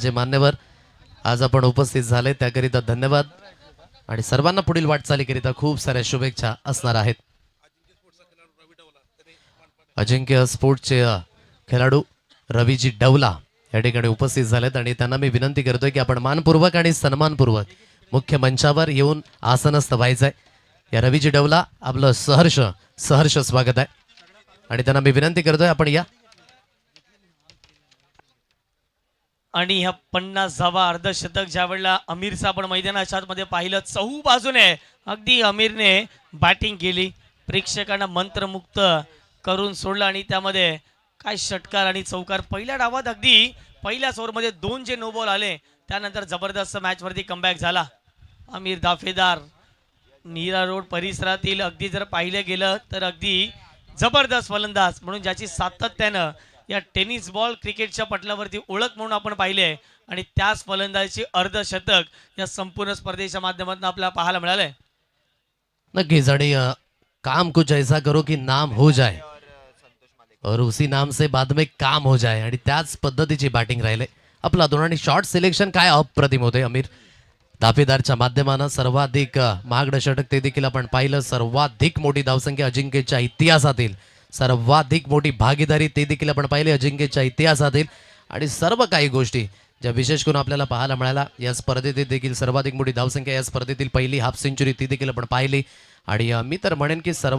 जे मान्यवर आज आपण उपस्थित झाले त्याकरिता धन्यवाद आणि सर्वांना पुढील वाटचालीकरिता खूप साऱ्या शुभेच्छा असणार आहेत. अजिंक्य स्पोर्ट्सचे खेळाडू रवीजी डवला या ठिकाणी उपस्थित झालेत आणि त्यांना मी विनंती करतोय की आपण मानपूर्वक आणि सन्मानपूर्वक मुख्य मंचावर येऊन आसनस्थ व्हायचंय. या रवीजी डवला आपलं सहर्ष स्वागत आहे आणि त्यांना मी विनंती करतोय आपण या. आणि ह्या 50वा अर्धशतक ज्या वेळेला आमिरचं आपण मैदानाच्या आतमध्ये पाहिलं, चहू बाजूने अगदी आमिरने बॅटिंग केली, प्रेक्षकांना मंत्रमुक्त करून सोडलं आणि त्यामध्ये काय षटकार आणि चौकार. पहिल्या डावात अगदी पहिल्याच ओव्हरमध्ये 2 जे नो बॉल आले त्यानंतर जबरदस्त मॅचवरती कमबॅक झाला. आमिर दाफेदार नीरा रोड परिसरातील अगदी जर पाहिलं गेलं तर अगदी जबरदस्त फलंदाज म्हणून ज्याची सातत्यानं या टेनिस बॉल क्रिकेटच्या पटलावरती ओळख म्हणून आपण पाहिले आणि त्याच फलंदाजीची अर्धशतक या संपूर्ण स्पर्धेच्या माध्यमातून आपल्याला पाहायला मिळालंय. नक्कीच आणि काम कुछ ऐसा करो कि नाम हो जाए और उसी नाम से बाद में काम हो जाए आणि त्याच पद्धतीची बॅटिंग राहिले आपला दोन आणि शॉर्ट सिलेक्शन काय अप्रतिम होते. आमिर दाफेदारच्या माध्यमानं सर्वाधिक महागडं षटक ते देखील आपण पाहिलं. सर्वाधिक मोठी धावसंख्या अजिंक्यच्या इतिहासातील, सर्वाधिक मोठी भागीदारी ते देखील आपण पाहिले अजिंक्यच्या इतिहासातील आणि सर्व काही गोष्टी ज्या विशेष करून आपल्याला पाहायला मिळाल्या. या स्पर्धेतील देखील सर्वाधिक मोठी धावसंख्या, या स्पर्धेतील पहिली हाफ सेंचुरी ती देखील आपण पाहिली आणि मी तर म्हणेन की सर्व